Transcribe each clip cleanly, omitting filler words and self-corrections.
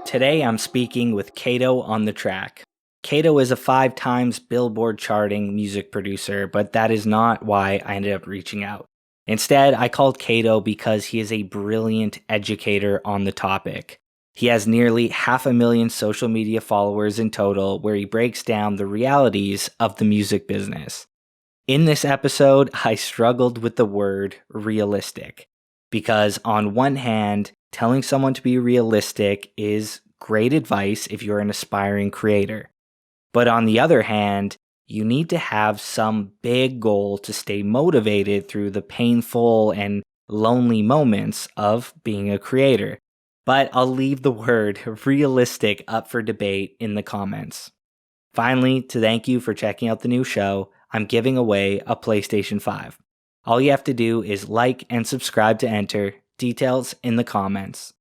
Today I'm speaking with Kato on the track. Kato is a 5 times Billboard charting music producer, but that is not why I ended up reaching out. Instead, I called Kato because he is a brilliant educator on the topic. He has nearly 500,000 social media followers in total, where he breaks down the realities of the music business. In this episode, I struggled with the word realistic because, on one hand, telling someone to be realistic is great advice if you're an aspiring creator. But on the other hand, you need to have some big goal to stay motivated through the painful and lonely moments of being a creator. But I'll leave the word realistic up for debate in the comments. Finally, to thank you for checking out the new show, I'm giving away a PlayStation 5. All you have to do is like and subscribe to enter. Details in the comments.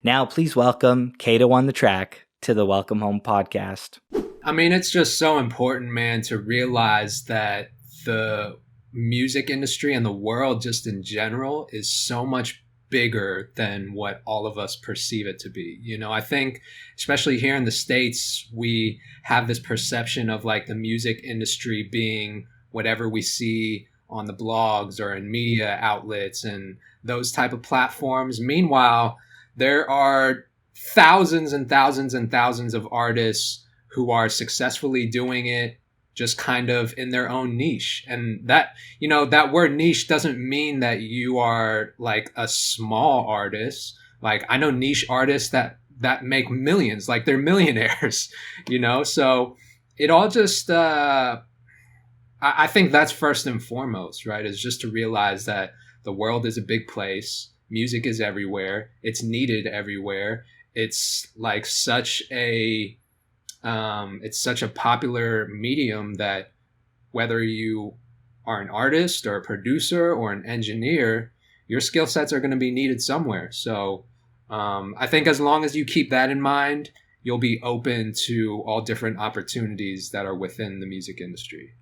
Now, please welcome Kato on the track to the Welcome Home podcast. I mean, it's just so important, man, to realize that the music industry and the world just in general is so much bigger than what all of us perceive it to be. You know, I think especially here in the States, we have this perception of like the music industry being whatever we see on the blogs or in media outlets and those type of platforms. Meanwhile, there are thousands and thousands and thousands of artists who are successfully doing it just kind of in their own niche. And that, you know, that word niche doesn't mean that you are like a small artist. Like I know niche artists that make millions, like they're millionaires, you know? So it all just, I think that's first and foremost, right? Is just to realize that the world is a big place. Music is everywhere. It's needed everywhere. It's like it's such a popular medium that whether you are an artist or a producer or an engineer, your skill sets are going to be needed somewhere. So I think as long as you keep that in mind, you'll be open to all different opportunities that are within the music industry.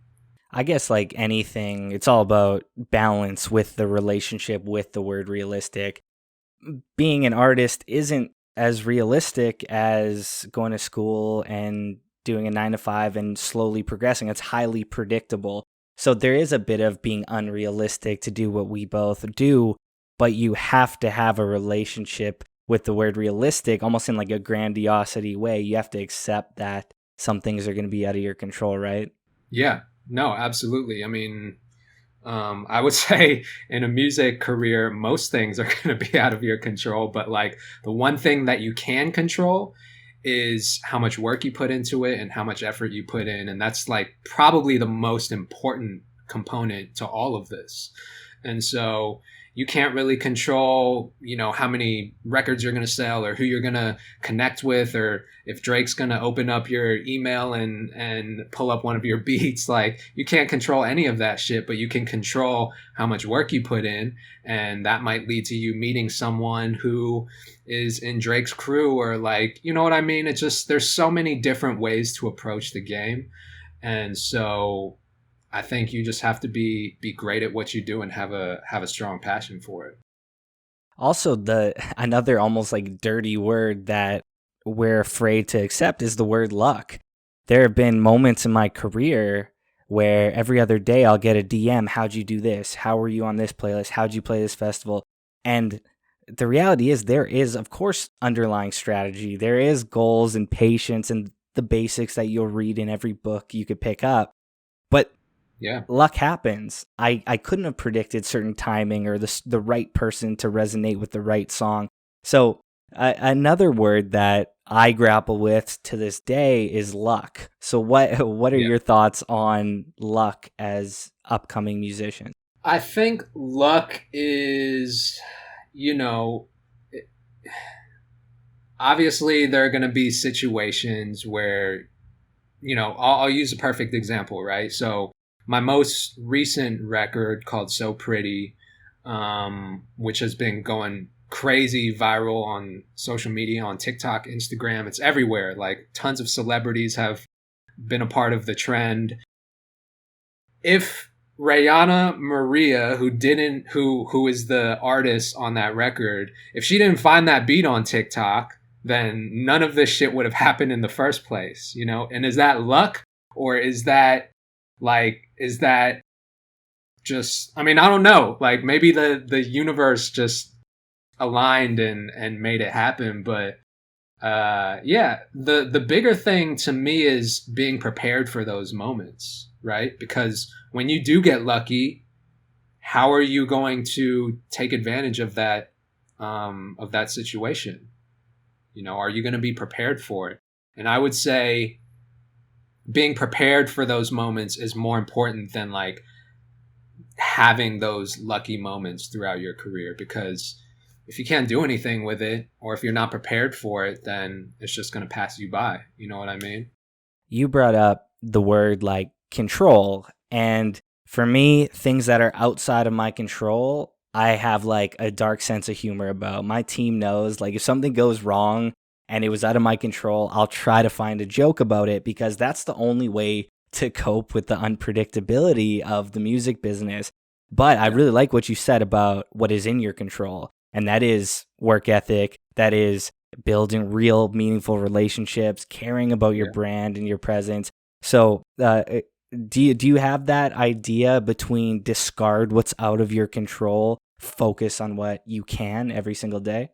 I guess like anything, it's all about balance with the relationship with the word realistic. Being an artist isn't as realistic as going to school and doing a 9 to 5 and slowly progressing. It's highly predictable. So there is a bit of being unrealistic to do what we both do, but you have to have a relationship with the word realistic, almost in like a grandiosity way. You have to accept that some things are going to be out of your control, right? Yeah, no, absolutely. I mean, I would say in a music career, most things are going to be out of your control. But like the one thing that you can control is how much work you put into it and how much effort you put in. And that's like probably the most important component to all of this. And so you can't really control, you know, how many records you're going to sell or who you're going to connect with, or if Drake's going to open up your email and pull up one of your beats. Like you can't control any of that shit, but you can control how much work you put in. And that might lead to you meeting someone who is in Drake's crew, or like, you know what I mean? It's just, there's so many different ways to approach the game. And so I think you just have to be great at what you do and have a strong passion for it. Also, the another almost like dirty word that we're afraid to accept is the word luck. There have been moments in my career where every other day I'll get a DM, how'd you do this? How were you on this playlist? How'd you play this festival? And the reality is there is, of course, underlying strategy. There is goals and patience and the basics that you'll read in every book you could pick up. But yeah, luck happens. I couldn't have predicted certain timing or the right person to resonate with the right song. So another word that I grapple with to this day is luck. So what are your thoughts on luck as upcoming musicians? I think luck is, you know, obviously there are going to be situations where, you know, I'll use a perfect example, right? So my most recent record called So Pretty, which has been going crazy viral on social media, on TikTok, Instagram, it's everywhere. Like tons of celebrities have been a part of the trend. If Rihanna Maria, who is the artist on that record, if she didn't find that beat on TikTok, then none of this shit would have happened in the first place, you know? And is that luck, or is that just, I mean, I don't know. Like maybe the universe just aligned and made it happen, but yeah, the bigger thing to me is being prepared for those moments, right? Because when you do get lucky, how are you going to take advantage of that situation? You know, are you going to be prepared for it? And I would say being prepared for those moments is more important than like having those lucky moments throughout your career, because if you can't do anything with it, or if you're not prepared for it, then it's just going to pass you by. You know what I mean? You brought up the word like control. And for me, things that are outside of my control, I have like a dark sense of humor about. My team knows like if something goes wrong and it was out of my control, I'll try to find a joke about it because that's the only way to cope with the unpredictability of the music business. But I Yeah. really like what you said about what is in your control. And that is work ethic. That is building real meaningful relationships, caring about your Yeah. brand and your presence. So, do you have that idea between discard what's out of your control, focus on what you can every single day?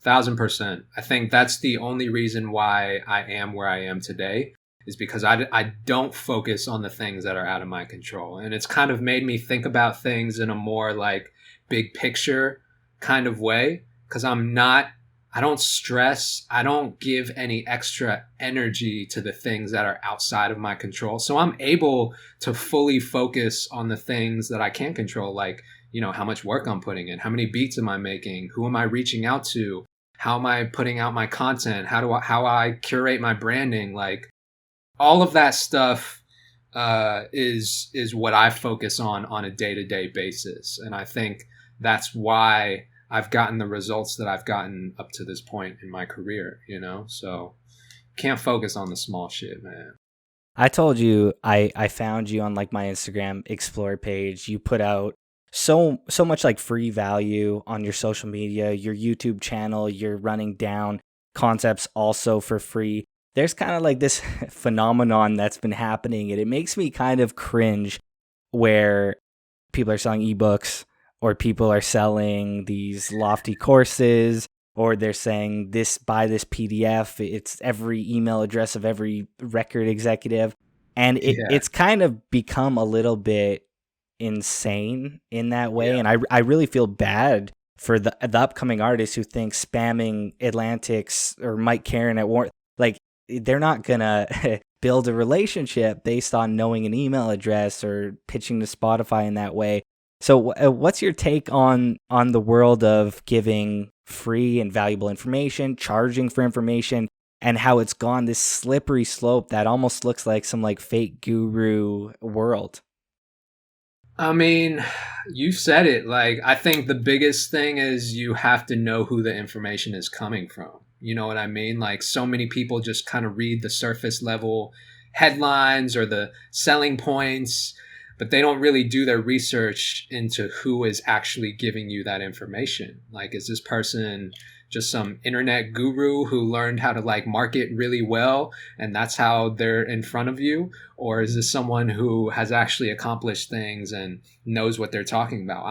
1,000%. I think that's the only reason why I am where I am today, is because I don't focus on the things that are out of my control. And it's kind of made me think about things in a more like big picture kind of way, because I don't stress, I don't give any extra energy to the things that are outside of my control. So I'm able to fully focus on the things that I can control, like, you know, how much work I'm putting in, how many beats am I making, who am I reaching out to, how am I putting out my content, how I curate my branding, like all of that stuff is what I focus on a day-to-day basis. And I think that's why I've gotten the results that I've gotten up to this point in my career, you know? So can't focus on the small shit, man. I told you I found you on like my Instagram Explore page. You put out so much like free value on your social media, your YouTube channel, you're running down concepts also for free. There's kind of like this phenomenon that's been happening and it makes me kind of cringe where people are selling ebooks or people are selling these lofty courses or they're saying this buy this PDF, it's every email address of every record executive, and Yeah, it's kind of become a little bit insane in that way, yeah, and I really feel bad for the upcoming artists who think spamming Atlantics or Mike Karen at War, like they're not gonna build a relationship based on knowing an email address or pitching to Spotify in that way. So, what's your take on the world of giving free and valuable information, charging for information, and how it's gone this slippery slope that almost looks like some like fake guru world? I mean, you said it. Like, I think the biggest thing is you have to know who the information is coming from. You know what I mean? Like, so many people just kind of read the surface level headlines or the selling points, but they don't really do their research into who is actually giving you that information. Like, is this person just some internet guru who learned how to like market really well and that's how they're in front of you? Or is this someone who has actually accomplished things and knows what they're talking about?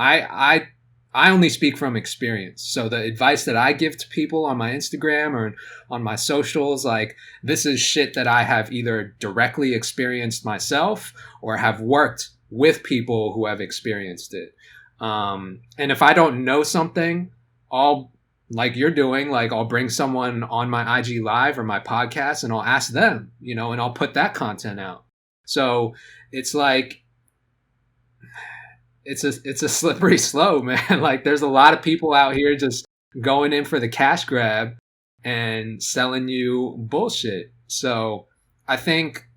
I only speak from experience. So the advice that I give to people on my Instagram or on my socials, like this is shit that I have either directly experienced myself or have worked with people who have experienced it. And if I don't know something, I'll, like you're doing, like I'll bring someone on my IG live or my podcast and I'll ask them, you know, and I'll put that content out. So it's like it's a slippery slope, man. Like there's a lot of people out here just going in for the cash grab and selling you bullshit. So I think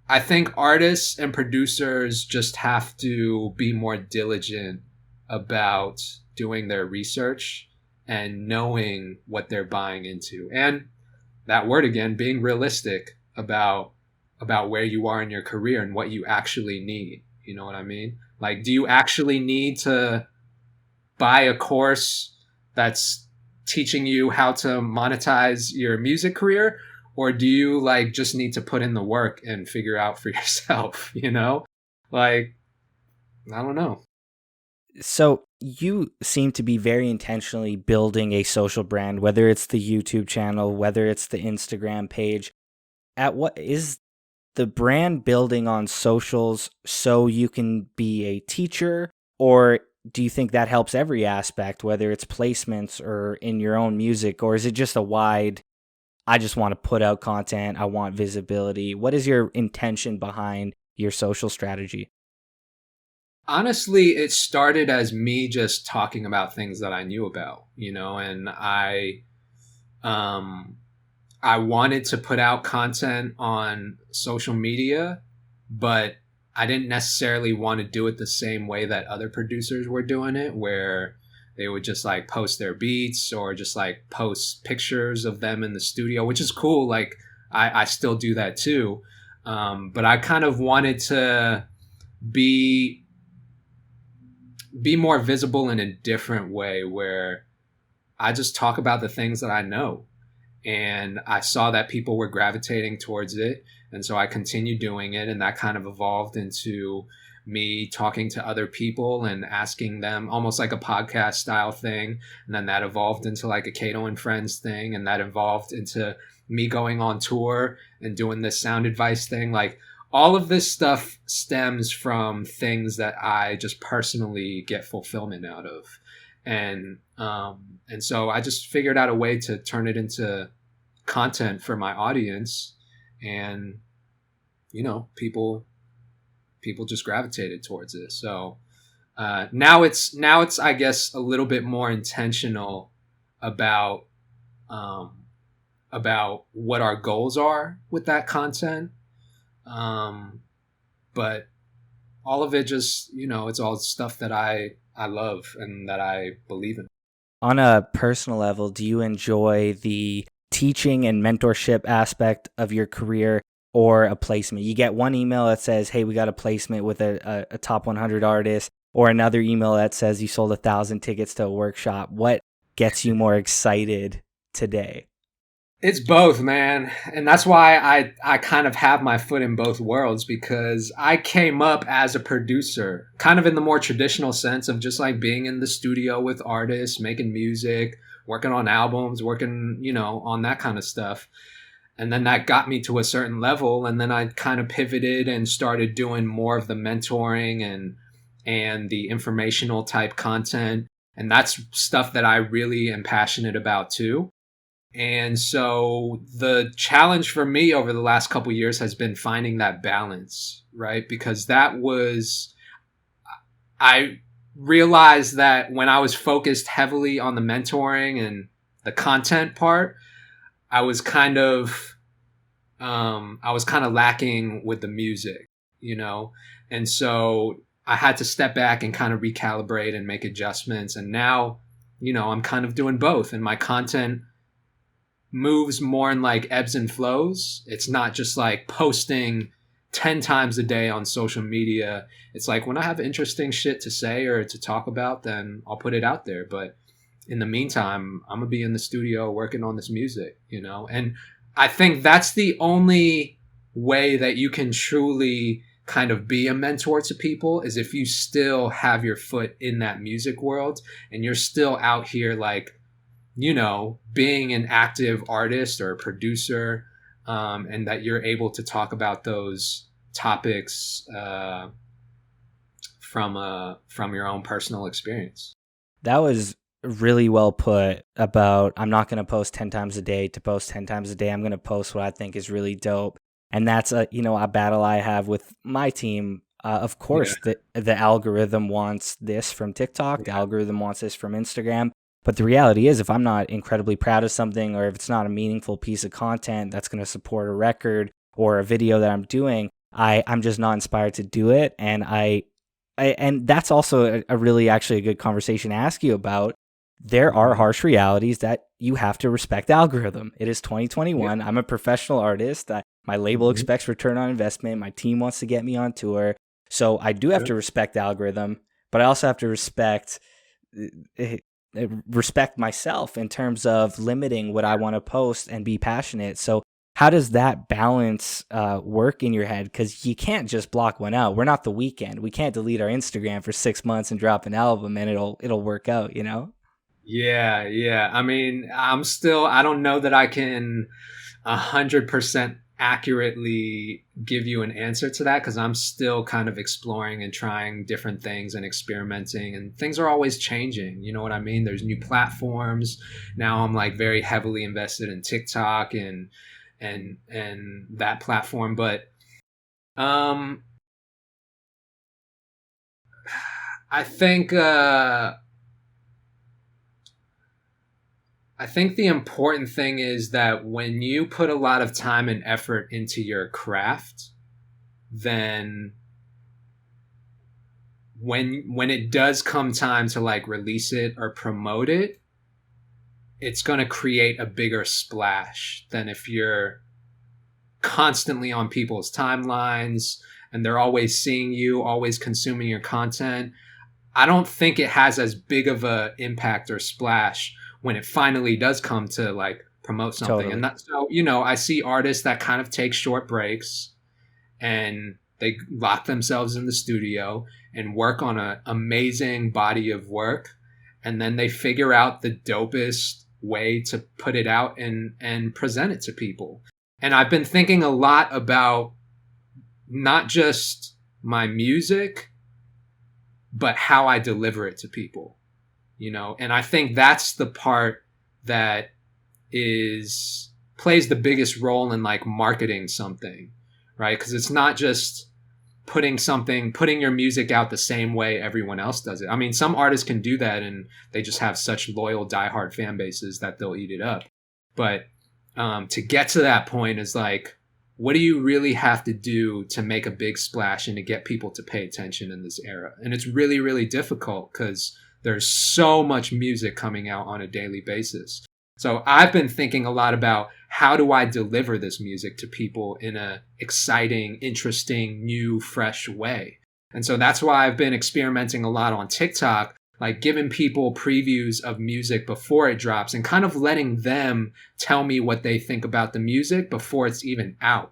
I think artists and producers just have to be more diligent about doing their research and knowing what they're buying into. And that word again, being realistic about where you are in your career and what you actually need. You know what I mean? Like, do you actually need to buy a course that's teaching you how to monetize your music career, or do you like just need to put in the work and figure out for yourself, you know? Like, I don't know. So you seem to be very intentionally building a social brand, whether it's the YouTube channel, whether it's the Instagram page. At what is the brand building on socials so you can be a teacher, or do you think that helps every aspect, whether it's placements or in your own music, or is it just a wide, I just want to put out content, I want visibility? What is your intention behind your social strategy? Honestly, it started as me just talking about things that I knew about, and um I wanted to put out content on social media, but I didn't necessarily want to do it the same way that other producers were doing it, where they would just like post their beats or just like post pictures of them in the studio, which is cool. Like I still do that too. But I kind of wanted to be more visible in a different way where I just talk about the things that I know. And I saw that people were gravitating towards it. And so I continued doing it. And that kind of evolved into me talking to other people and asking them, almost like a podcast style thing. And then that evolved into like a Kato and Friends thing. And that evolved into me going on tour and doing this sound advice thing. Like all of this stuff stems from things that I just personally get fulfillment out of. And so I just figured out a way to turn it into content for my audience, and people just gravitated towards it. So now it's I guess a little bit more intentional about what our goals are with that content. But all of it just, it's all stuff that I love and that I believe in. On a personal level, do you enjoy the teaching and mentorship aspect of your career, or a placement? You get one email that says, hey, we got a placement with a top 100 artist, or another email that says you sold 1,000 tickets to a workshop. What gets you more excited today? It's both, man. And that's why I kind of have my foot in both worlds, because I came up as a producer, kind of in the more traditional sense of just like being in the studio with artists, making music, working on albums, working, on that kind of stuff. And then that got me to a certain level. And then I kind of pivoted and started doing more of the mentoring and the informational type content. And that's stuff that I really am passionate about too. And so the challenge for me over the last couple of years has been finding that balance, right? Because I realized that when I was focused heavily on the mentoring and the content part, I was kind of lacking with the music, and so I had to step back and kind of recalibrate and make adjustments. And now, I'm kind of doing both, and my content moves more in like ebbs and flows. It's not just like posting 10 times a day on social media. It's like when I have interesting shit to say or to talk about, then I'll put it out there. But in the meantime, I'm gonna be in the studio working on this music, and I think that's the only way that you can truly kind of be a mentor to people, is if you still have your foot in that music world and you're still out here like, being an active artist or a producer, and that you're able to talk about those topics from your own personal experience. That was really well put about, I'm not going to post 10 times a day to post 10 times a day. I'm going to post what I think is really dope. And that's a battle I have with my team. Of course, the algorithm wants this from TikTok. The algorithm wants this from Instagram. But the reality is, if I'm not incredibly proud of something, or if it's not a meaningful piece of content that's going to support a record or a video that I'm doing, I'm just not inspired to do it. And and that's also a really actually a good conversation to ask you about. There are harsh realities that you have to respect the algorithm. It is 2021. I'm a professional artist. My label expects return on investment. My team wants to get me on tour. So I do have to respect the algorithm, but I also have to respect respect myself in terms of limiting what I want to post and be passionate. So how does that balance work in your head? Because you can't just block one out. We're not The Weeknd. We can't delete our Instagram for 6 months and drop an album and it'll work out, you know? Yeah, yeah. I mean, I don't know that I can 100% accurately give you an answer to that because I'm still kind of exploring and trying different things and experimenting, and things are always changing. You know what I mean? There's new platforms. Now I'm like very heavily invested in TikTok and that platform. But um I think I think the important thing is that when you put a lot of time and effort into your craft, then when it does come time to like release it or promote it, it's going to create a bigger splash than if you're constantly on people's timelines and they're always seeing you, always consuming your content. I don't think it has as big of a impact or splash when it finally does come to like promote something. And Totally. that's so, I see artists that kind of take short breaks and they lock themselves in the studio and work on an amazing body of work. And then they figure out the dopest way to put it out and present it to people. And I've been thinking a lot about not just my music, but how I deliver it to people, and I think that's the part that plays the biggest role in like marketing something, right? Because it's not just putting your music out the same way everyone else does it. I mean, some artists can do that and they just have such loyal diehard fan bases that they'll eat it up. But to get to that point is like, what do you really have to do to make a big splash and to get people to pay attention in this era? And it's really, really difficult because there's so much music coming out on a daily basis. So I've been thinking a lot about how do I deliver this music to people in a exciting, interesting, new, fresh way. And so that's why I've been experimenting a lot on TikTok, like giving people previews of music before it drops and kind of letting them tell me what they think about the music before it's even out,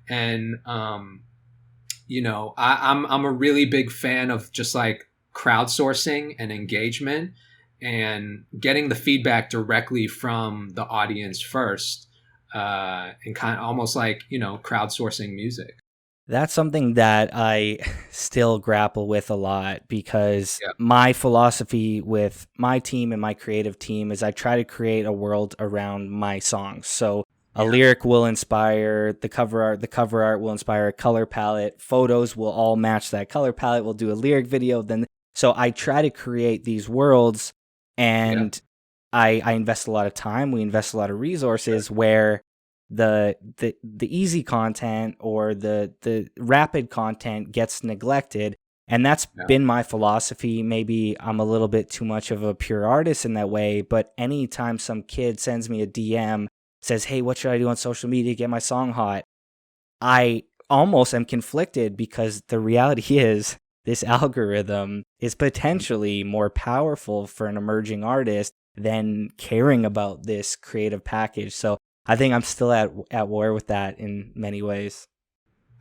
And I'm a really big fan of just like crowdsourcing and engagement and getting the feedback directly from the audience first, and kind of almost like, crowdsourcing music. That's something that I still grapple with a lot because Yeah. my philosophy with my team and my creative team is I try to create a world around my songs. So a Yeah. lyric will inspire the cover art will inspire a color palette, photos will all match that color palette, we'll do a lyric video, then so I try to create these worlds Yeah. and I invest a lot of time, we invest a lot of resources where the easy content or the rapid content gets neglected, and that's Yeah. been my philosophy. Maybe I'm a little bit too much of a pure artist in that way, but anytime some kid sends me a DM, says, hey, what should I do on social media to get my song hot, I almost am conflicted because the reality is this algorithm is potentially more powerful for an emerging artist than caring about this creative package. So I think I'm still at war with that in many ways.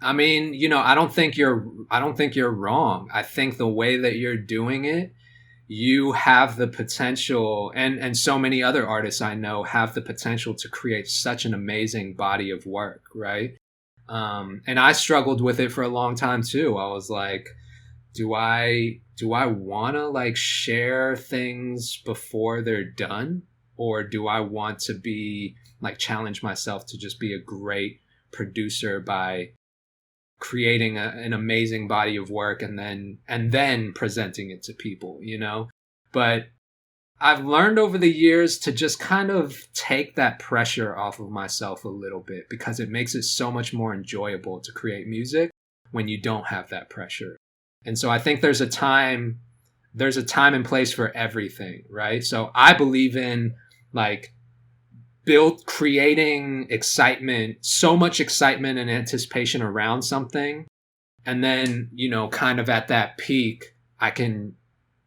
I mean, I don't think you're wrong. I think the way that you're doing it, you have the potential, and so many other artists I know have the potential to create such an amazing body of work, right? And I struggled with it for a long time too. I was like, do I want to like share things before they're done, or do I want to be like challenge myself to just be a great producer by creating an amazing body of work and then presenting it to people, But I've learned over the years to just kind of take that pressure off of myself a little bit because it makes it so much more enjoyable to create music when you don't have that pressure. And so I think there's a time and place for everything, right? So I believe in like creating excitement, so much excitement and anticipation around something. And then, kind of at that peak, I can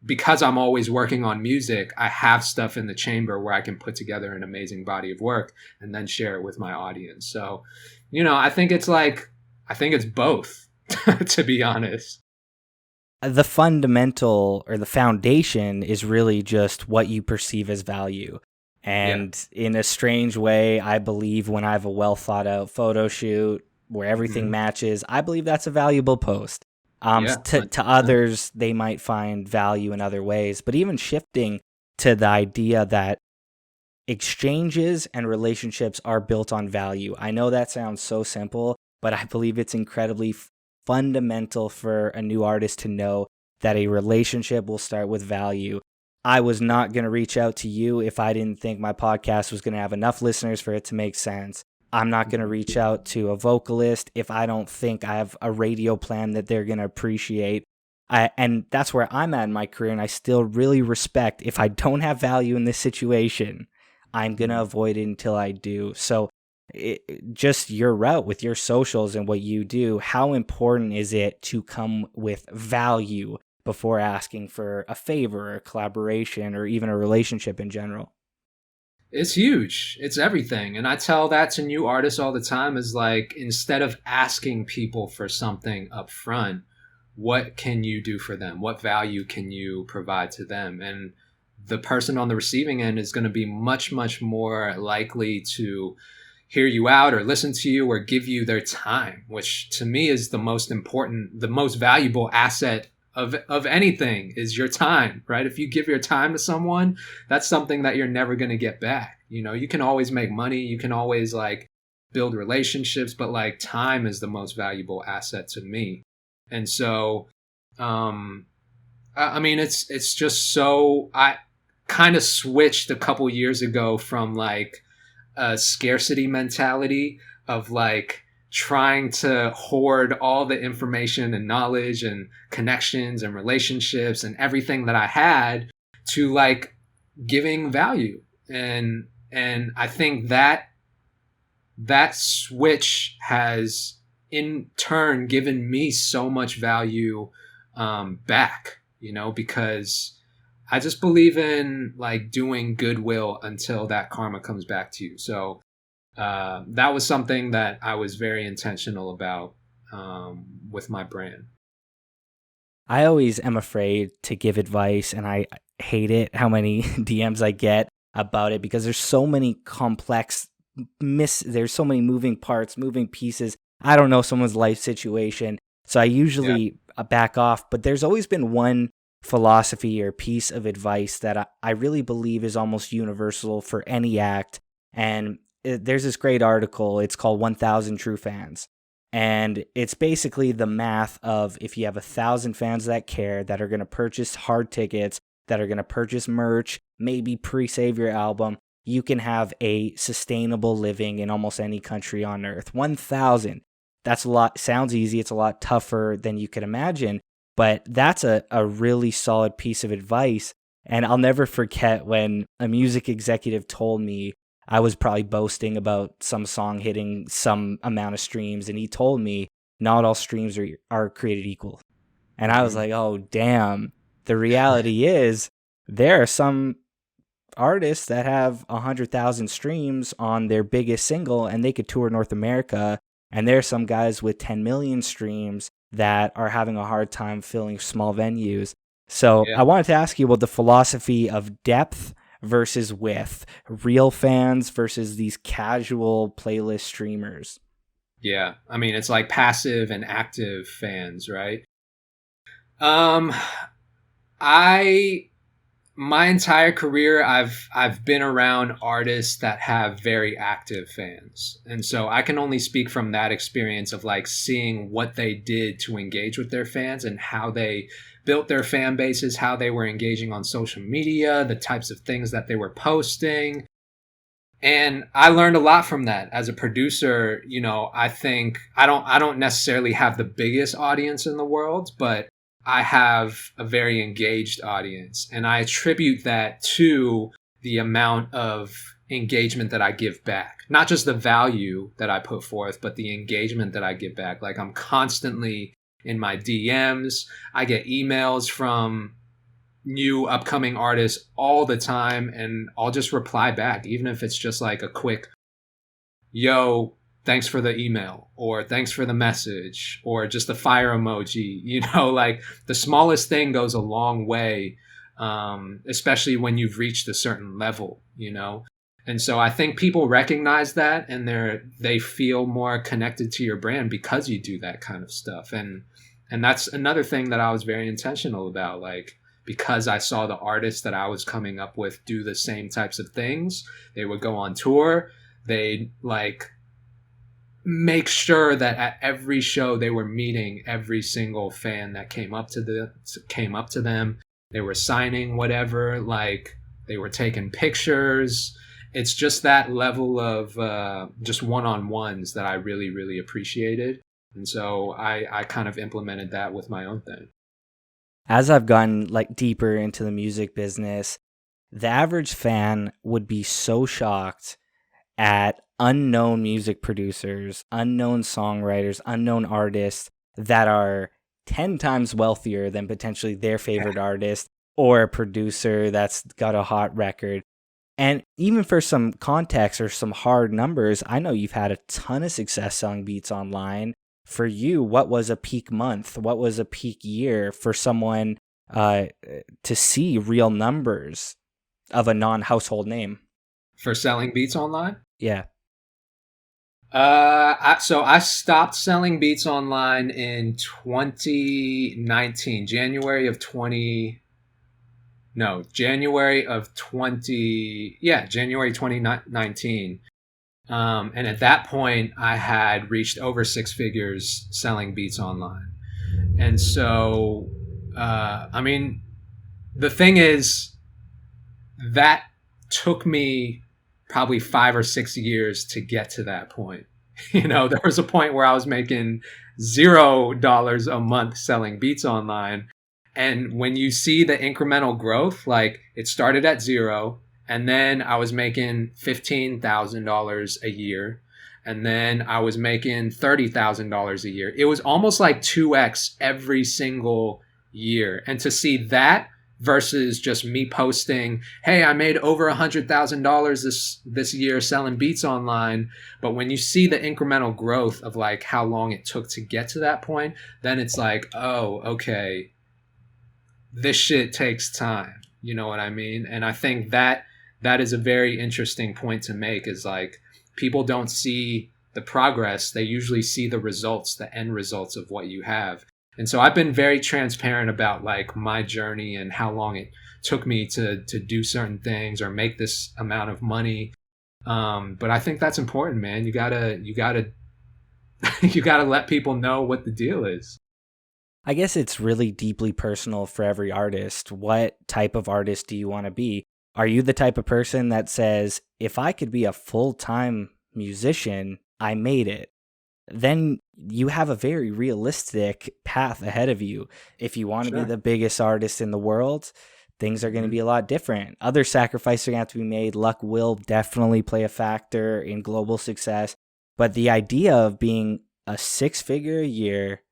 because I'm always working on music, I have stuff in the chamber where I can put together an amazing body of work and then share it with my audience. So, I think it's both, to be honest. The fundamental or the foundation is really just what you perceive as value. Yeah. And in a strange way, I believe when I have a well thought out photo shoot where everything Mhm. matches, I believe that's a valuable post. Yeah. To 100%. others, they might find value in other ways. But even shifting to the idea that exchanges and relationships are built on value. I know that sounds so simple, but I believe it's incredibly fundamental for a new artist to know that a relationship will start with value. I was not going to reach out to you if I didn't think my podcast was going to have enough listeners for it to make sense. I'm not going to reach out to a vocalist if I don't think I have a radio plan that they're going to appreciate. And that's where I'm at in my career, and I still really respect if I don't have value in this situation, I'm going to avoid it until I do. So just your route with your socials and what you do, how important is it to come with value before asking for a favor, a collaboration, or even a relationship in general? It's huge. It's everything. And I tell that to new artists all the time is like, instead of asking people for something up front, what can you do for them? What value can you provide to them? And the person on the receiving end is going to be much, much more likely to hear you out or listen to you or give you their time, which to me is the most important, the most valuable asset of anything is your time, right? If you give your time to someone, that's something that you're never going to get back. You can always make money, you can always like build relationships, but like time is the most valuable asset to me. And so, I mean, it's just so I kind of switched a couple years ago from like a scarcity mentality of like trying to hoard all the information and knowledge and connections and relationships and everything that I had to like giving value. And I think that switch has in turn given me so much value back, because I just believe in like doing goodwill until that karma comes back to you. So that was something that I was very intentional about with my brand. I always am afraid to give advice, and I hate it how many DMs I get about it because there's so many complex there's so many moving parts, moving pieces. I don't know someone's life situation, so I Yeah. usually back off, but there's always been one philosophy or piece of advice that I really believe is almost universal for any act. And there's this great article, it's called 1000 True Fans. And it's basically the math of if you have 1,000 fans that care, that are going to purchase hard tickets, that are going to purchase merch, maybe pre-save your album, you can have a sustainable living in almost any country on earth. 1,000. That's a lot. Sounds easy. It's a lot tougher than you could imagine. But that's a really solid piece of advice. And I'll never forget when a music executive told me I was probably boasting about some song hitting some amount of streams. And he told me not all streams are created equal. And I was Hmm. like, oh, damn. The reality is there are some artists that have 100,000 streams on their biggest single and they could tour North America. And there are some guys with 10 million streams that are having a hard time filling small venues. So Yeah. I wanted to ask you about the philosophy of depth versus width, real fans versus these casual playlist streamers. Yeah. I mean, it's like passive and active fans, right? Um, I my entire career I've been around artists that have very active fans. And so I can only speak from that experience of like seeing what they did to engage with their fans and how they built their fan bases, how they were engaging on social media, the types of things that they were posting. And I learned a lot from that. As a producer, I think I don't necessarily have the biggest audience in the world, but I have a very engaged audience. And I attribute that to the amount of engagement that I give back. Not just the value that I put forth, but the engagement that I give back. Like I'm constantly in my DMs. I get emails from new upcoming artists all the time, and I'll just reply back, even if it's just like a quick, yo, thanks for the email, or thanks for the message, or just a fire emoji. Like the smallest thing goes a long way, especially when you've reached a certain level. And so I think people recognize that, and they feel more connected to your brand because you do that kind of stuff. And that's another thing that I was very intentional about, like, because I saw the artists that I was coming up with do the same types of things. They would go on tour. They'd like make sure that at every show they were meeting every single fan that came up to them. They were signing whatever, like they were taking pictures. It's just that level of just one-on-ones that I really, really appreciated. And so I kind of implemented that with my own thing. As I've gotten like deeper into the music business, the average fan would be so shocked at unknown music producers, unknown songwriters, unknown artists that are 10 times wealthier than potentially their favorite artist or a producer that's got a hot record. And even for some context or some hard numbers, I know you've had a ton of success selling beats online. For you, what was a peak month? What was a peak year for someone to see real numbers of a non-household name? For selling beats online? Yeah. So I stopped selling beats online in 2019, January of 2019. And at that point, I had reached over six figures selling beats online. And so, I mean, the thing is, that took me probably 5 or 6 years to get to that point. There was a point where I was making $0 a month selling beats online. And when you see the incremental growth, like it started at zero, and then I was making $15,000 a year. And then I was making $30,000 a year. It was almost like 2x every single year. And to see that versus just me posting, hey, I made over $100,000 this year selling beats online. But when you see the incremental growth of like how long it took to get to that point, then it's like, oh, okay, this shit takes time. You know what I mean? And I think that is a very interesting point to make, is like people don't see the progress. They usually see the results, the end results of what you have. And so I've been very transparent about like my journey and how long it took me to do certain things or make this amount of money. But I think that's important, man. You gotta you gotta let people know what the deal is. I guess it's really deeply personal for every artist. What type of artist do you want to be? Are you the type of person that says, if I could be a full-time musician, I made it? Then you have a very realistic path ahead of you. If you want to be the biggest artist in the world, things are going to be a lot different. Other sacrifices are going to have to be made. Luck will definitely play a factor in global success. But the idea of being a six-figure a year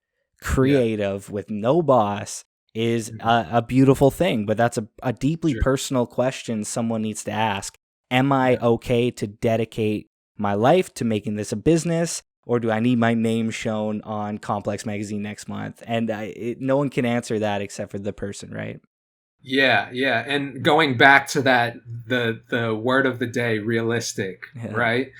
creative with no boss is a beautiful thing. But that's a deeply personal question someone needs to ask. Am I okay to dedicate my life to making this a business? Or do I need my name shown on Complex Magazine next month? And no one can answer that except for the person, right? Yeah. And going back to that, the word of the day, realistic, right?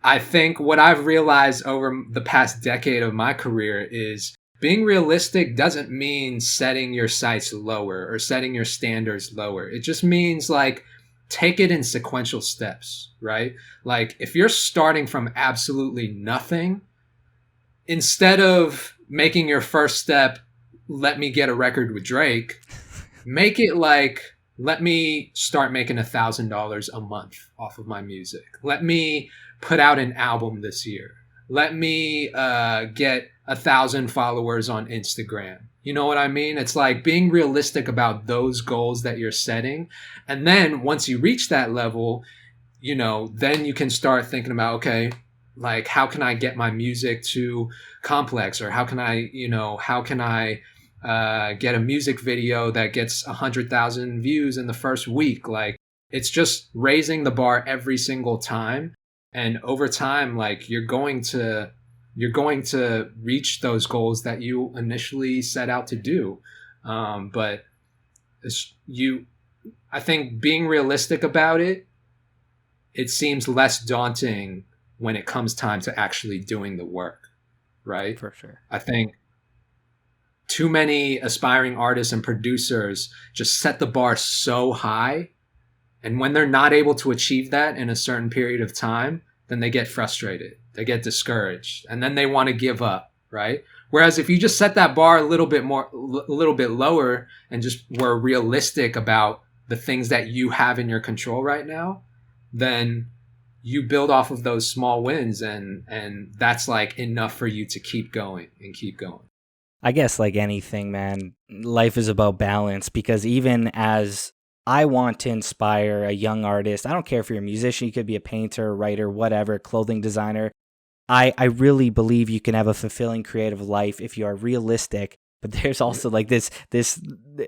I think what I've realized over the past decade of my career is being realistic doesn't mean setting your sights lower or setting your standards lower. It just means like take it in sequential steps, right? Like if you're starting from absolutely nothing, instead of making your first step, let me get a record with Drake, make it like, let me start making $1,000 a month off of my music. Let me put out an album this year. Let me get 1,000 followers on Instagram. You know what I mean? It's like being realistic about those goals that you're setting. And then once you reach that level, then you can start thinking about, okay, like how can I get my music to Complex, or how can I get a music video that gets 100,000 views in the first week. Like, it's just raising the bar every single time. And over time, like, you're going to reach those goals that you initially set out to do. But I think being realistic about it, it seems less daunting when it comes time to actually doing the work, right? For sure. I think too many aspiring artists and producers just set the bar so high, and when they're not able to achieve that in a certain period of time, then they get frustrated, they get discouraged, and then they want to give up, right? Whereas if you just set that bar a little bit lower, and just were realistic about the things that you have in your control right now, then you build off of those small wins, and that's like enough for you to keep going and keep going. I guess like anything, man, life is about balance, because even as I want to inspire a young artist, I don't care if you're a musician, you could be a painter, writer, whatever, clothing designer. I really believe you can have a fulfilling creative life if you are realistic. But there's also like this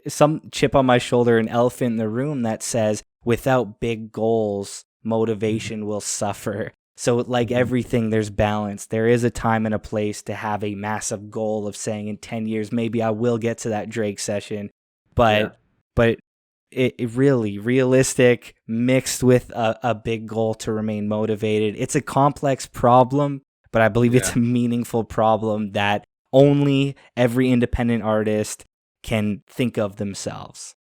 some chip on my shoulder, an elephant in the room that says, without big goals, motivation will suffer. So like everything, there's balance. There is a time and a place to have a massive goal of saying in 10 years, maybe I will get to that Drake session. But it really realistic mixed with a big goal to remain motivated. It's a complex problem, but I believe it's a meaningful problem that only every independent artist can think of themselves.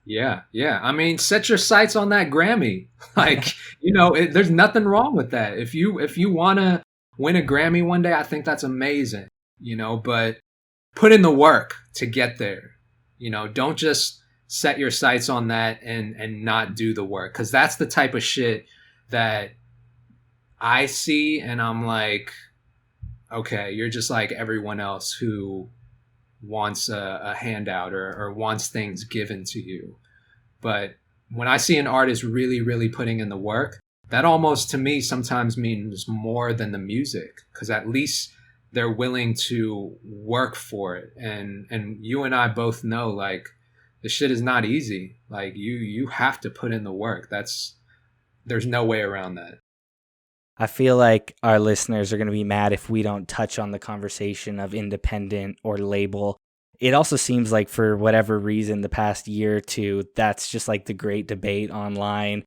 Yeah. I mean, set your sights on that Grammy. Like, there's nothing wrong with that. If you want to win a Grammy one day, I think that's amazing. But put in the work to get there. Don't just set your sights on that and not do the work, because that's the type of shit that I see, and I'm like, okay, you're just like everyone else who wants a handout or wants things given to you. But when I see an artist really, really putting in the work, that almost to me sometimes means more than the music, because at least they're willing to work for it. And you and I both know, like, the shit is not easy. Like, you have to put in the work. There's no way around that. I feel like our listeners are going to be mad if we don't touch on the conversation of independent or label. It also seems like for whatever reason, the past year or two, that's just like the great debate online.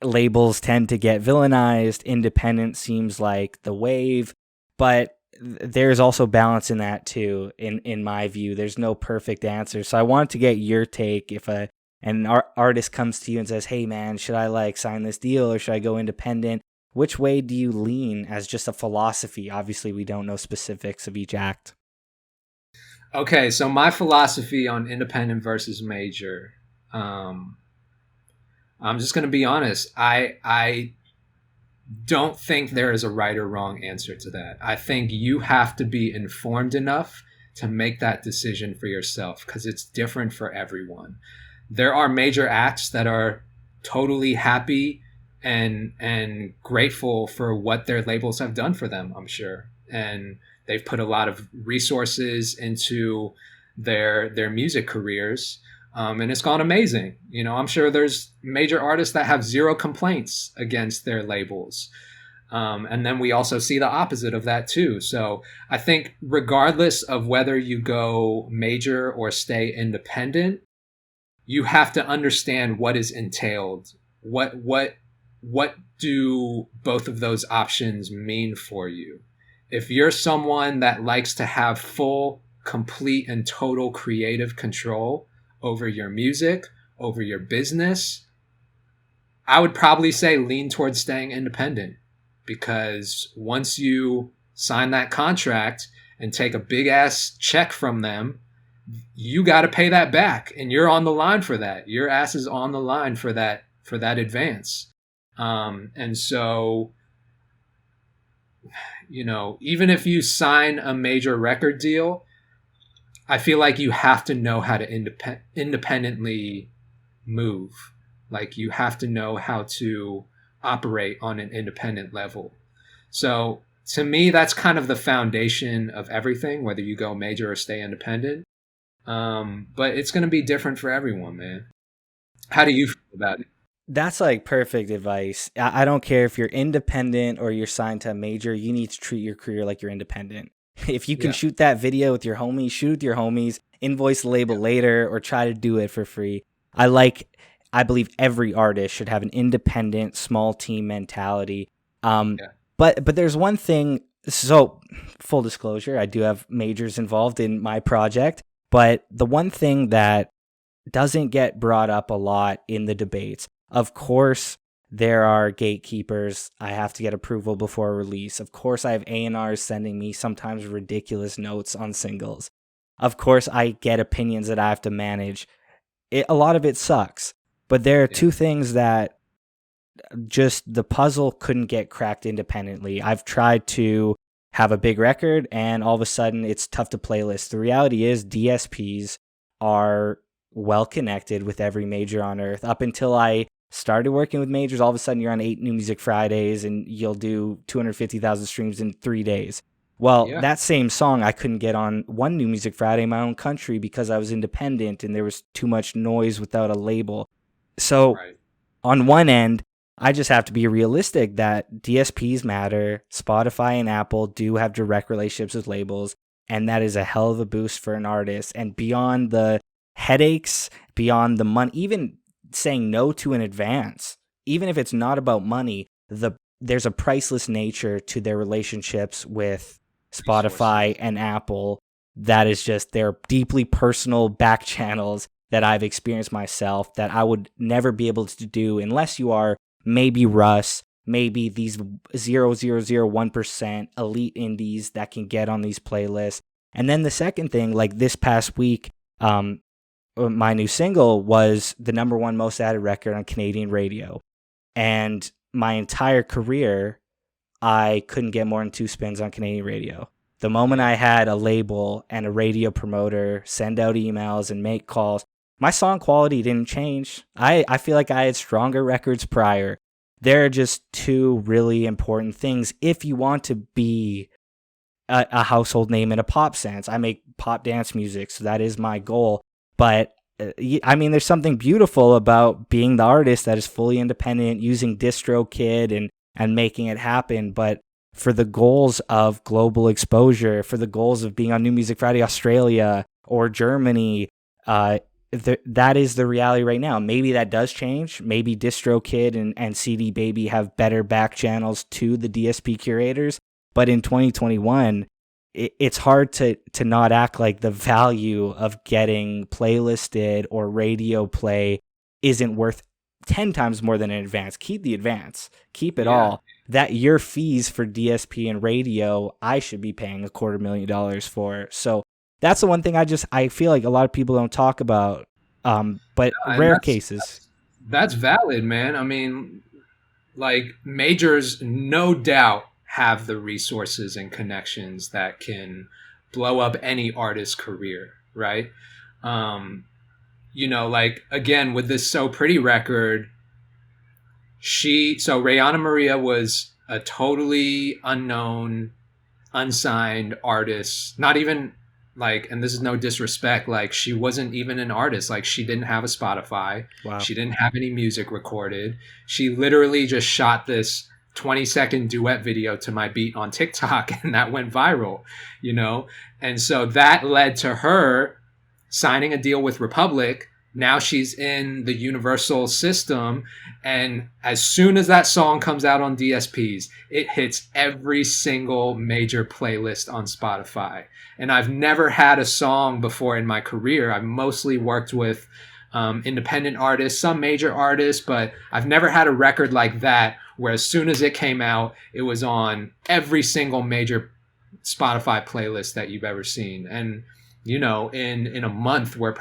Labels tend to get villainized. Independent seems like the wave, but there's also balance in that too. In my view, there's no perfect answer. So I wanted to get your take. If an artist comes to you and says, "Hey man, should I like sign this deal or should I go independent?" Which way do you lean as just a philosophy? Obviously, we don't know specifics of each act. Okay, so my philosophy on independent versus major, I'm just going to be honest. I don't think there is a right or wrong answer to that. I think you have to be informed enough to make that decision for yourself, because it's different for everyone. There are major acts that are totally happy and grateful for what their labels have done for them, I'm sure. And they've put a lot of resources into their music careers. And it's gone amazing. I'm sure there's major artists that have zero complaints against their labels. And then we also see the opposite of that too. So I think regardless of whether you go major or stay independent, you have to understand what is entailed. What do both of those options mean for you? If you're someone that likes to have full, complete, and total creative control over your music, over your business, I would probably say lean towards staying independent, because once you sign that contract and take a big ass check from them, you got to pay that back, and you're on the line for that. Your ass is on the line for that advance. And so, even if you sign a major record deal, I feel like you have to know how to independently move. Like, you have to know how to operate on an independent level. So to me, that's kind of the foundation of everything, whether you go major or stay independent. But it's going to be different for everyone, man. How do you feel about it? That's like perfect advice. I don't care if you're independent or you're signed to a major, you need to treat your career like you're independent. If you can Yeah, shoot that video with your homies, shoot with your homies, invoice the label yeah, later, or try to do it for free. I believe every artist should have an independent, small team mentality. Um, yeah, but there's one thing. So, full disclosure, I do have majors involved in my project. But the one thing that doesn't get brought up a lot in the debates. Of course, there are gatekeepers. I have to get approval before release. Of course, I have A&Rs sending me sometimes ridiculous notes on singles. Of course, I get opinions that I have to manage. A lot of it sucks. But there are yeah, two things that just the puzzle couldn't get cracked independently. I've tried to have a big record and all of a sudden it's tough to playlist. The reality is DSPs are well connected with every major on earth. Up until I started working with majors, all of a sudden you're on 8 New Music Fridays and you'll do 250,000 streams in 3 days. Well, yeah. that same song I couldn't get on one New Music Friday in my own country because I was independent and there was too much noise without a label. So Right. on one end, I just have to be realistic that DSPs matter. Spotify and Apple do have direct relationships with labels, and that is a hell of a boost for an artist. And beyond the headaches, beyond the money, even saying no to an advance, even if it's not about money, there's a priceless nature to their relationships with Resources. Spotify and Apple that is just they're deeply personal back channels that I've experienced myself that I would never be able to do unless you are maybe Russ, maybe these 0.001% elite indies that can get on these playlists. And then the second thing, like this past week, my new single was the number one most added record on Canadian radio. And my entire career, I couldn't get more than 2 spins on Canadian radio. The moment Yeah. I had a label and a radio promoter send out emails and make calls, my song quality didn't change. I feel like I had stronger records prior. There are just two really important things if you want to be a household name in a pop sense. I make pop dance music, so that is my goal. But I mean, there's something beautiful about being the artist that is fully independent, using DistroKid and making it happen. But for the goals of global exposure, for the goals of being on New Music Friday Australia or Germany, that is the reality right now. Maybe that does change. Maybe DistroKid and CD Baby have better back channels to the DSP curators. But in 2021, it's hard to not act like the value of getting playlisted or radio play isn't worth 10 times more than an advance. Keep the advance. Keep it Yeah. all. That your fees for DSP and radio, I should be paying $250,000 for. So that's the one thing I feel like a lot of people don't talk about. But And rare cases. that's valid, man. I mean, like majors no doubt have the resources and connections that can blow up any artist's career, right? Um, like again with this So Pretty record, Rihanna Maria was a totally unknown, unsigned artist, not even like, and this is no disrespect, like she wasn't even an artist. Like she didn't have a Spotify, Wow. she didn't have any music recorded. She literally just shot this 20-second duet video to my beat on TikTok and that went viral. And so that led to her signing a deal with Republic. Now she's in the Universal system. And as soon as that song comes out on DSPs, it hits every single major playlist on Spotify. And I've never had a song before in my career. I've mostly worked with independent artists, some major artists, but I've never had a record like that where as soon as it came out, it was on every single major Spotify playlist that you've ever seen. And in a month we're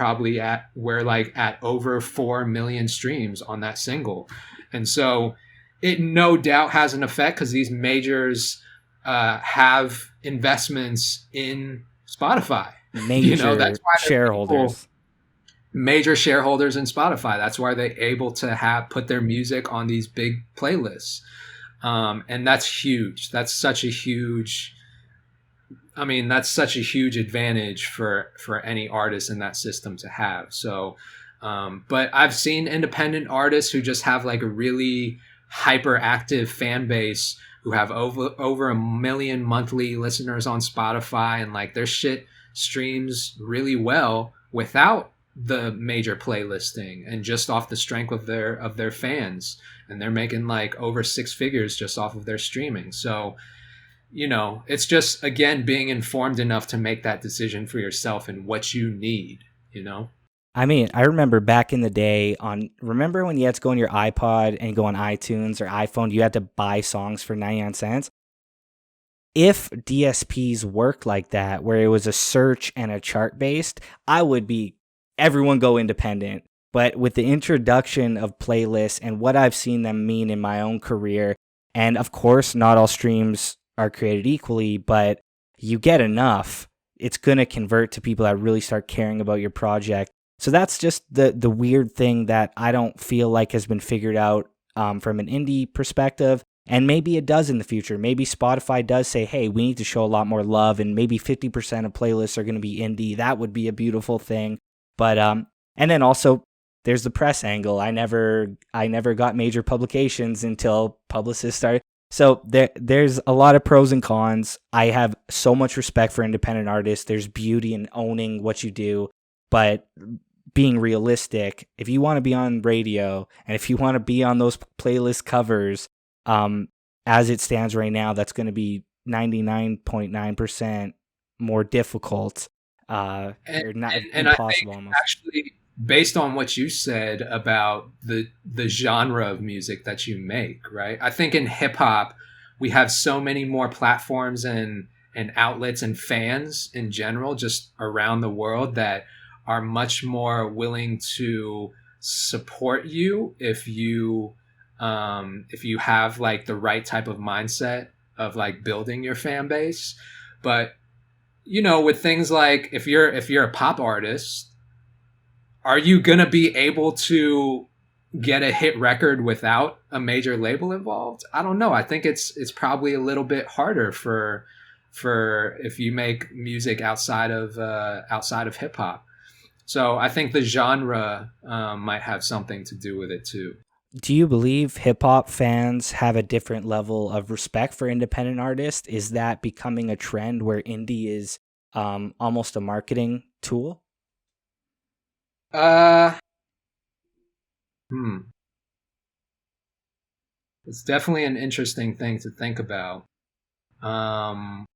like at over 4 million streams on that single. And so it no doubt has an effect because these majors have investments in Spotify. That's Major why they're able, shareholders. major shareholders in Spotify. That's why they're able to have put their music on these big playlists. And that's huge. That's such a huge I mean, that's such a huge advantage for any artist in that system to have. So, but I've seen independent artists who just have like a really hyperactive fan base who have over a million monthly listeners on Spotify, and like their shit streams really well without the major playlisting and just off the strength of their fans, and they're making like over six figures just off of their streaming. So, you know, it's just, again, being informed enough to make that decision for yourself and what you need, you know? I mean, I remember back in the day remember when you had to go on your iPod and go on iTunes or iPhone, you had to buy songs for 99 cents? If DSPs worked like that, where it was a search and a chart based, I would be everyone go independent. But with the introduction of playlists and what I've seen them mean in my own career, and of course, not all streams are created equally, but you get enough, it's going to convert to people that really start caring about your project. So that's just the weird thing that I don't feel like has been figured out from an indie perspective. And maybe it does in the future. Maybe Spotify does say, hey, we need to show a lot more love, and maybe 50% of playlists are going to be indie. That would be a beautiful thing. But and then also there's the press angle. I never got major publications until publicists started. So there's a lot of pros and cons. I have so much respect for independent artists. There's beauty in owning what you do, but being realistic, if you want to be on radio and if you want to be on those playlist covers, as it stands right now, that's going to be 99.9% more difficult, or not And I think impossible almost. actually, based on what you said about the genre of music that you make, right? I think in hip hop, we have so many more platforms and outlets and fans in general, just around the world, that are much more willing to support you if you have like the right type of mindset of like building your fan base. But you know, with things like if you're a pop artist, are you gonna be able to get a hit record without a major label involved? I don't know. I think it's probably a little bit harder for if you make music outside of hip hop. So I think the genre might have something to do with it too. Do you believe hip hop fans have a different level of respect for independent artists? Is that becoming a trend where indie is almost a marketing tool? Uh, hmm. It's definitely an interesting thing to think about. Um,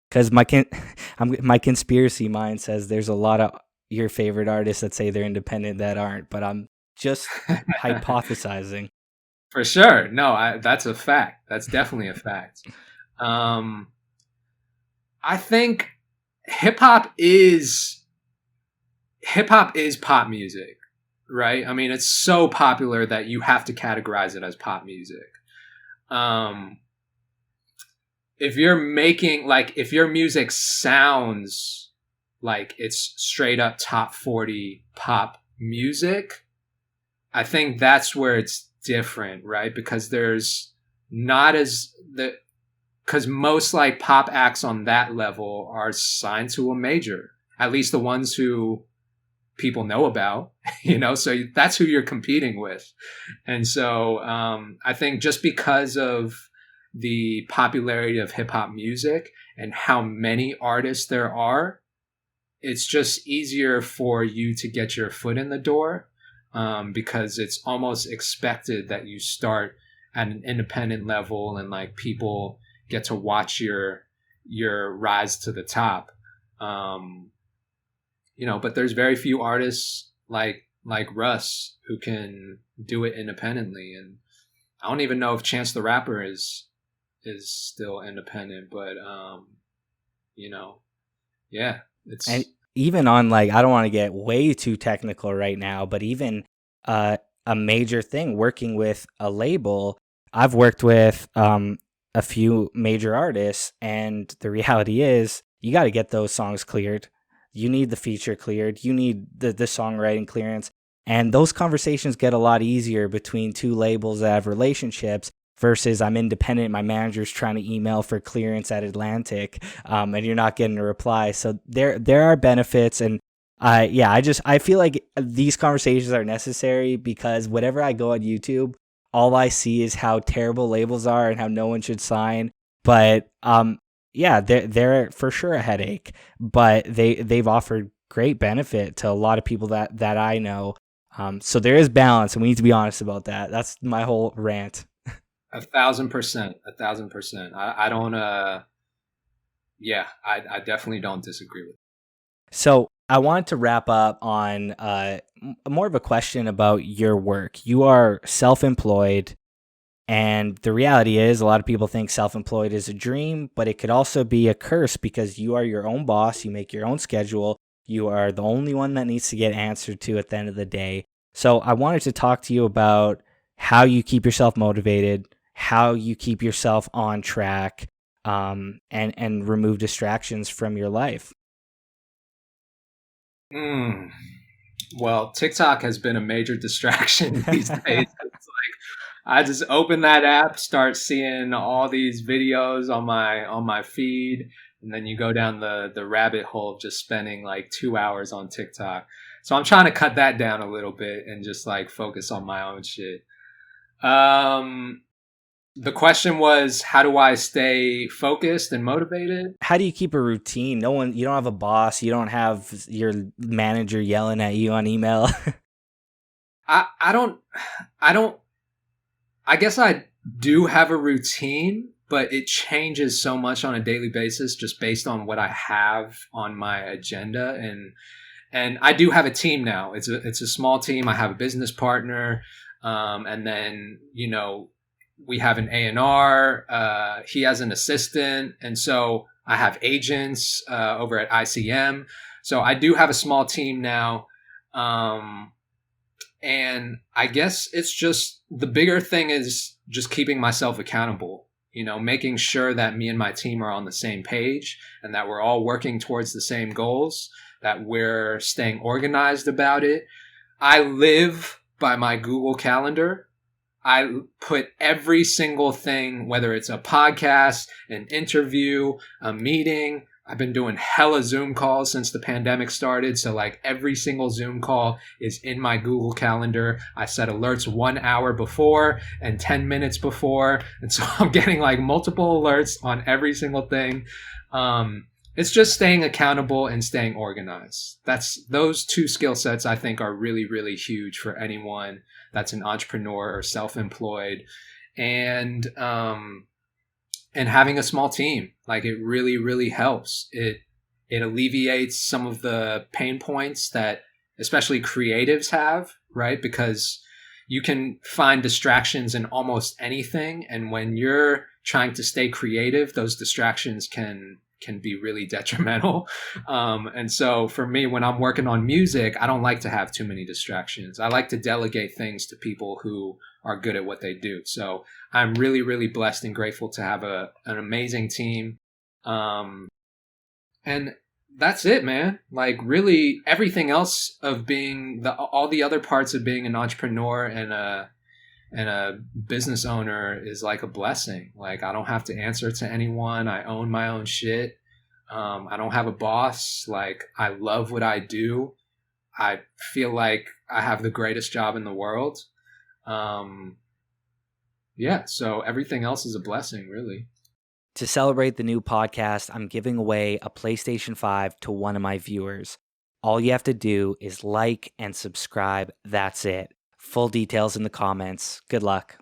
Because my conspiracy mind says there's a lot of your favorite artists that say they're independent that aren't, but I'm just hypothesizing. for sure. No, that's a fact. That's definitely a fact. Um, I think hip hop is hip hop is pop music, right? I mean, it's so popular that you have to categorize it as pop music. Um, if you're making like if your music sounds like it's straight up top 40 pop music, I think that's where it's different, right? Because there's not as the because most like pop acts on that level are signed to a major, at least the ones who people know about, you know, so that's who you're competing with. And so I think just because of the popularity of hip hop music and how many artists there are, it's just easier for you to get your foot in the door, because it's almost expected that you start at an independent level and like people get to watch your rise to the top. You know, but there's very few artists like Russ who can do it independently, and I don't even know if Chance the Rapper is still independent, but you know, yeah, And it's even on like, I don't want to get way too technical right now, but even a major thing working with a label, I've worked with a few major artists, and the reality is you got to get those songs cleared. You need the feature cleared. You need the songwriting clearance. And those conversations get a lot easier between two labels that have relationships versus I'm independent. My manager's trying to email for clearance at Atlantic, and you're not getting a reply. So there are benefits, and I feel like these conversations are necessary because whenever I go on YouTube, all I see is how terrible labels are and how no one should sign. But they're for sure a headache, but they've offered great benefit to a lot of people that I know. So there is balance, and we need to be honest about that. That's my whole rant. 1,000%, 1,000%. I don't. I definitely don't disagree with. So I wanted to wrap up on more of a question about your work. You are self-employed, and the reality is a lot of people think self-employed is a dream, but it could also be a curse because you are your own boss. You make your own schedule. You are the only one that needs to get answered to at the end of the day. So I wanted to talk to you about how you keep yourself motivated, how you keep yourself on track, and remove distractions from your life. Well, TikTok has been a major distraction these days. It's like I just open that app, start seeing all these videos on my feed, and then you go down the rabbit hole of just spending like 2 hours on TikTok. So I'm trying to cut that down a little bit and just like focus on my own shit. The question was, how do I stay focused and motivated? How do you keep a routine? You don't have a boss. You don't have your manager yelling at you on email. I don't, I guess I do have a routine, but it changes so much on a daily basis just based on what I have on my agenda. And I do have a team now. It's a small team. I have a business partner. And then, we have an A&R. He has an assistant. And so I have agents over at ICM. So I do have a small team now. And I guess it's just the bigger thing is just keeping myself accountable, making sure that me and my team are on the same page and that we're all working towards the same goals, that we're staying organized about it. I live by my Google Calendar. I put every single thing, whether it's a podcast, an interview, a meeting. I've been doing hella Zoom calls since the pandemic started. So like every single Zoom call is in my Google Calendar. I set alerts 1 hour before and 10 minutes before. And so I'm getting like multiple alerts on every single thing. It's just staying accountable and staying organized. Those two skill sets I think are really, really huge for anyone that's an entrepreneur or self-employed. And having a small team, like it really, really helps. It alleviates some of the pain points that especially creatives have, right? Because you can find distractions in almost anything. And when you're trying to stay creative, those distractions can be really detrimental. And so for me, when I'm working on music, I don't like to have too many distractions. I like to delegate things to people who are good at what they do. So I'm really, really blessed and grateful to have an amazing team. And that's it, man. Like really everything else of being all the other parts of being an entrepreneur and a business owner is like a blessing. Like I don't have to answer to anyone. I own my own shit. I don't have a boss. Like I love what I do. I feel like I have the greatest job in the world. So everything else is a blessing, really. To celebrate the new podcast, I'm giving away a PlayStation 5 to one of my viewers. All you have to do is like and subscribe. That's it. Full details in the comments. Good luck.